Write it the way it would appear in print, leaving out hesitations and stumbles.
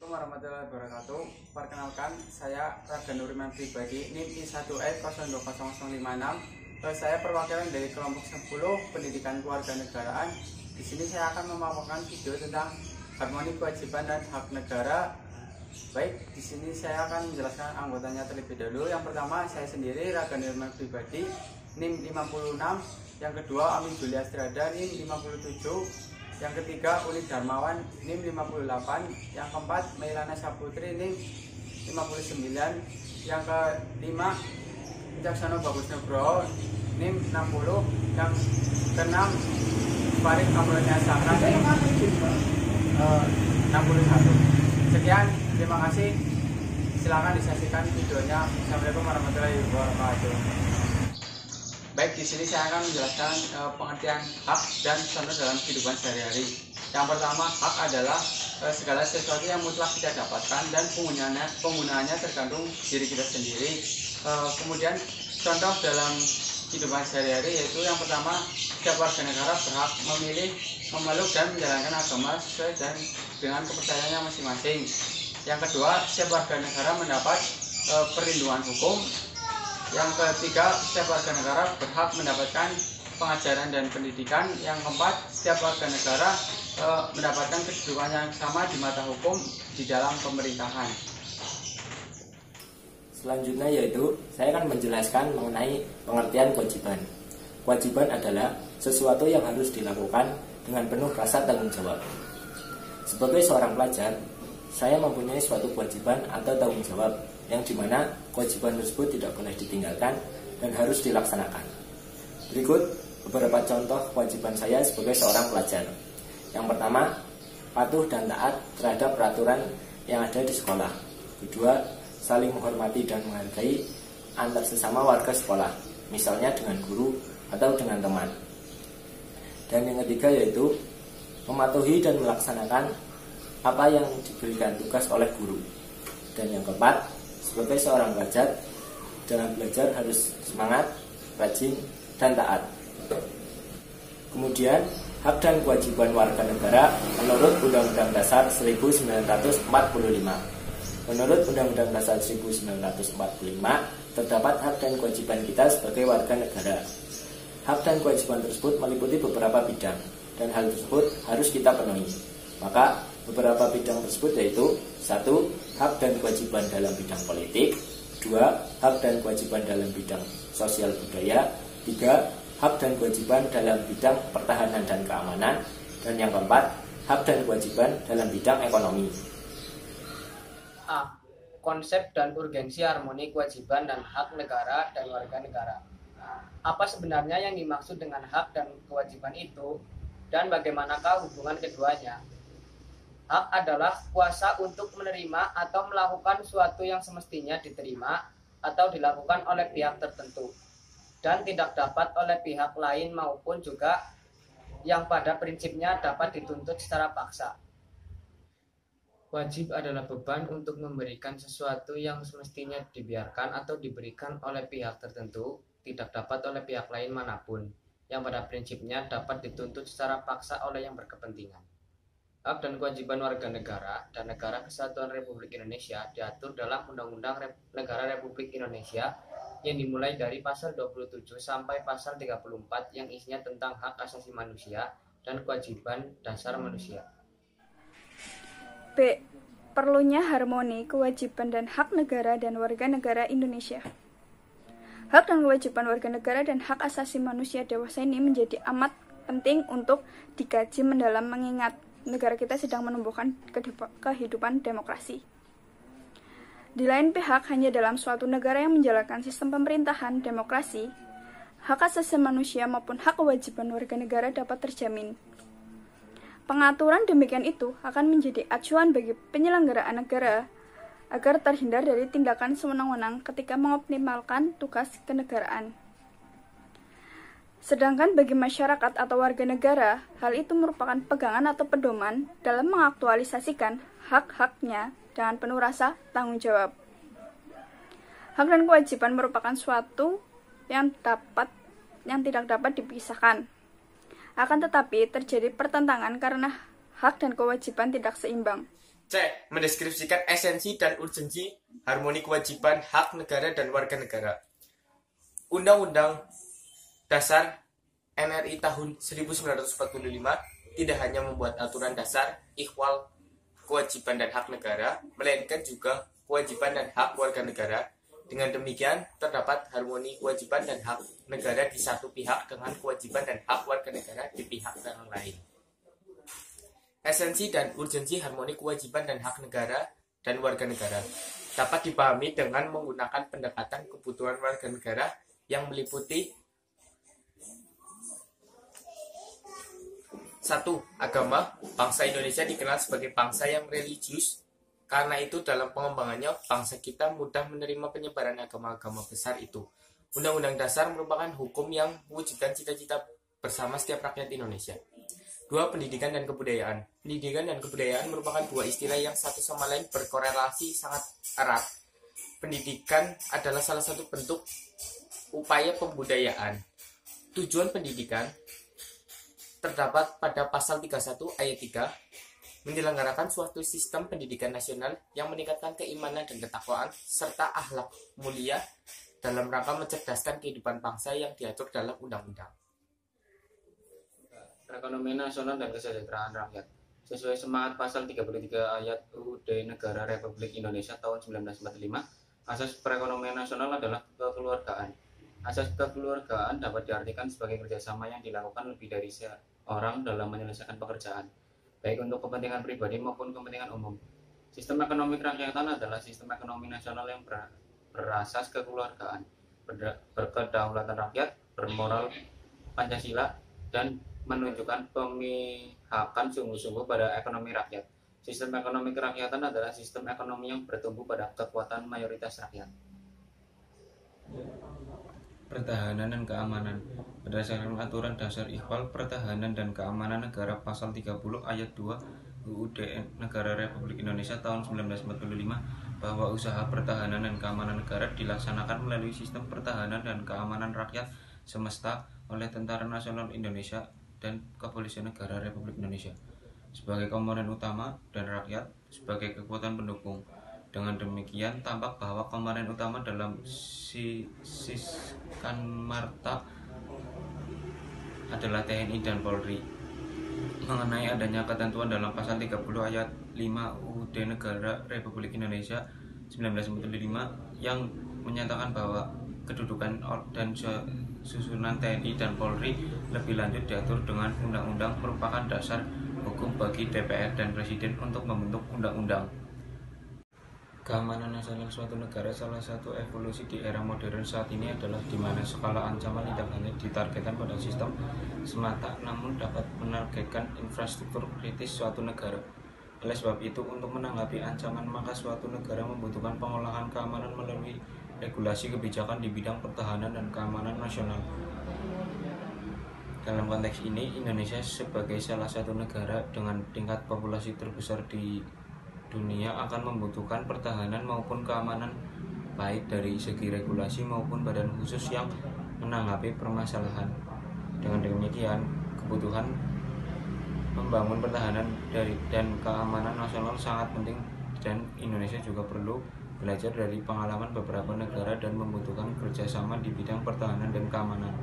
Assalamualaikum warahmatullahi wabarakatuh. Perkenalkan, saya Raga Nuriman Pribadi, NIM I1F020056. Saya perwakilan dari kelompok 10 Pendidikan Kewarganegaraan. Di sini saya akan memaparkan video tentang harmoni kewajiban dan hak negara. Baik, di sini saya akan menjelaskan anggotanya terlebih dahulu. Yang pertama, saya sendiri Raga Nuriman Pribadi, NIM 56. Yang kedua, Amin Julia Strada, NIM 57. Yang ketiga, Uli Darmawan, NIM 58. Yang keempat, Mailana Saputri, NIM 59. Yang kelima, Wicaksono Bagus Nugroho, NIM 60. Yang keenam, Farid Kamulnya Saka, NIM 61. Sekian, terima kasih. Silakan disaksikan videonya. Assalamualaikum warahmatullahi wabarakatuh. Baik, di sini saya akan menjelaskan pengertian hak dan contoh dalam kehidupan sehari-hari. Yang pertama, hak adalah segala sesuatu yang mutlak kita dapatkan dan penggunaannya tergantung diri kita sendiri. Kemudian contoh dalam kehidupan sehari-hari yaitu yang pertama, setiap warga negara berhak memilih, memeluk dan menjalankan agama sesuai dengan kepercayaannya masing-masing. Yang kedua, setiap warga negara mendapat perlindungan hukum. Yang ketiga, setiap warga negara berhak mendapatkan pengajaran dan pendidikan. Yang keempat, setiap warga negara mendapatkan kedudukan yang sama di mata hukum di dalam pemerintahan. Selanjutnya yaitu saya akan menjelaskan mengenai pengertian kewajiban. Kewajiban adalah sesuatu yang harus dilakukan dengan penuh rasa tanggung jawab. Sebagai seorang pelajar, saya mempunyai suatu kewajiban atau tanggung jawab yang dimana kewajiban tersebut tidak boleh ditinggalkan dan harus dilaksanakan. Berikut beberapa contoh kewajiban saya sebagai seorang pelajar. Yang pertama, patuh dan taat terhadap peraturan yang ada di sekolah. Kedua, saling menghormati dan menghargai antar sesama warga sekolah, misalnya dengan guru atau dengan teman. Dan yang ketiga yaitu mematuhi dan melaksanakan apa yang diberikan tugas oleh guru. Dan yang keempat, sebagai seorang pelajar, dalam belajar harus semangat, rajin, dan taat. Kemudian, hak dan kewajiban warga negara menurut Undang-Undang Dasar 1945. Menurut Undang-Undang Dasar 1945, terdapat hak dan kewajiban kita sebagai warga negara. Hak dan kewajiban tersebut meliputi beberapa bidang, dan hal tersebut harus kita penuhi. Maka, beberapa bidang tersebut yaitu 1. Hak dan kewajiban dalam bidang politik. 2. Hak dan kewajiban dalam bidang sosial budaya. 3. Hak dan kewajiban dalam bidang pertahanan dan keamanan. Dan yang keempat, hak dan kewajiban dalam bidang ekonomi. A. Konsep dan urgensi harmoni kewajiban dan hak negara dan warga negara. Apa sebenarnya yang dimaksud dengan hak dan kewajiban itu, dan bagaimanakah hubungan keduanya? Hak adalah kuasa untuk menerima atau melakukan sesuatu yang semestinya diterima atau dilakukan oleh pihak tertentu dan tidak dapat oleh pihak lain maupun juga yang pada prinsipnya dapat dituntut secara paksa. Wajib adalah beban untuk memberikan sesuatu yang semestinya dibiarkan atau diberikan oleh pihak tertentu, tidak dapat oleh pihak lain manapun, yang pada prinsipnya dapat dituntut secara paksa oleh yang berkepentingan. Hak dan kewajiban warga negara dan Negara Kesatuan Republik Indonesia diatur dalam Undang-Undang Negara Republik Indonesia yang dimulai dari pasal 27 sampai pasal 34 yang isinya tentang hak asasi manusia dan kewajiban dasar manusia. B. Perlunya harmoni kewajiban dan hak negara dan warga negara Indonesia. Hak dan kewajiban warga negara dan hak asasi manusia dewasa ini menjadi amat penting untuk dikaji mendalam mengingat negara kita sedang menumbuhkan kehidupan demokrasi. Di lain pihak, hanya dalam suatu negara yang menjalankan sistem pemerintahan demokrasi, hak asasi manusia maupun hak kewajiban warga negara dapat terjamin. Pengaturan demikian itu akan menjadi acuan bagi penyelenggaraan negara agar terhindar dari tindakan sewenang-wenang ketika mengoptimalkan tugas kenegaraan. Sedangkan bagi masyarakat atau warga negara, hal itu merupakan pegangan atau pedoman dalam mengaktualisasikan hak-haknya dengan penuh rasa tanggung jawab. Hak dan kewajiban merupakan suatu yang tidak dapat dipisahkan. Akan tetapi terjadi pertentangan karena hak dan kewajiban tidak seimbang. C. Mendeskripsikan esensi dan urgensi harmoni kewajiban hak negara dan warga negara. Undang-Undang Dasar NRI tahun 1945 tidak hanya membuat aturan dasar ihwal kewajiban dan hak negara, melainkan juga kewajiban dan hak warga negara. Dengan demikian, terdapat harmoni kewajiban dan hak negara di satu pihak dengan kewajiban dan hak warga negara di pihak yang lain. Esensi dan urgensi harmoni kewajiban dan hak negara dan warga negara dapat dipahami dengan menggunakan pendekatan kebutuhan warga negara yang meliputi 1. Agama. Bangsa Indonesia dikenal sebagai bangsa yang religius. Karena itu dalam pengembangannya, bangsa kita mudah menerima penyebaran agama-agama besar itu. Undang-Undang Dasar merupakan hukum yang mewujudkan cita-cita bersama setiap rakyat Indonesia. 2. Pendidikan dan kebudayaan. Pendidikan dan kebudayaan merupakan dua istilah yang satu sama lain berkorelasi sangat erat. Pendidikan adalah salah satu bentuk upaya pembudayaan. Tujuan pendidikan terdapat pada pasal 31 ayat 3, menyelenggarakan suatu sistem pendidikan nasional yang meningkatkan keimanan dan ketakwaan serta akhlak mulia dalam rangka mencerdaskan kehidupan bangsa yang diatur dalam undang-undang. Perekonomian nasional dan kesejahteraan rakyat. Sesuai semangat pasal 33 ayat UUD Negara Republik Indonesia tahun 1945, asas perekonomian nasional adalah kekeluargaan. Asas kekeluargaan dapat diartikan sebagai kerjasama yang dilakukan lebih dari seorang dalam menyelesaikan pekerjaan, baik untuk kepentingan pribadi maupun kepentingan umum. Sistem ekonomi kerakyatan adalah sistem ekonomi nasional yang berasas kekeluargaan, berkedaulatan rakyat, bermoral Pancasila, dan menunjukkan pemihakan sungguh-sungguh pada ekonomi rakyat. Sistem ekonomi kerakyatan adalah sistem ekonomi yang bertumbuh pada kekuatan mayoritas rakyat. Pertahanan dan keamanan. Berdasarkan aturan dasar ihwal pertahanan dan keamanan negara pasal 30 ayat 2 UUD Negara Republik Indonesia tahun 1945 bahwa usaha pertahanan dan keamanan negara dilaksanakan melalui sistem pertahanan dan keamanan rakyat semesta oleh Tentara Nasional Indonesia dan Kepolisian Negara Republik Indonesia sebagai komponen utama dan rakyat sebagai kekuatan pendukung. Dengan demikian, tampak bahwa komponen utama dalam Siskanmarta adalah TNI dan Polri. Mengenai adanya ketentuan dalam pasal 30 ayat 5 UUD Negara Republik Indonesia 1945 yang menyatakan bahwa kedudukan dan susunan TNI dan Polri lebih lanjut diatur dengan undang-undang merupakan dasar hukum bagi DPR dan Presiden untuk membentuk undang-undang. Keamanan nasional suatu negara salah satu evolusi di era modern saat ini adalah di mana skala ancaman tidak hanya ditargetkan pada sistem semata, namun dapat menargetkan infrastruktur kritis suatu negara. Oleh sebab itu, untuk menanggapi ancaman, maka suatu negara membutuhkan pengolahan keamanan melalui regulasi kebijakan di bidang pertahanan dan keamanan nasional. Dalam konteks ini, Indonesia sebagai salah satu negara dengan tingkat populasi terbesar di dunia akan membutuhkan pertahanan maupun keamanan baik dari segi regulasi maupun badan khusus yang menanggapi permasalahan. Dengan demikian, kebutuhan membangun pertahanan dan keamanan nasional sangat penting dan Indonesia juga perlu belajar dari pengalaman beberapa negara dan membutuhkan kerjasama di bidang pertahanan dan keamanan.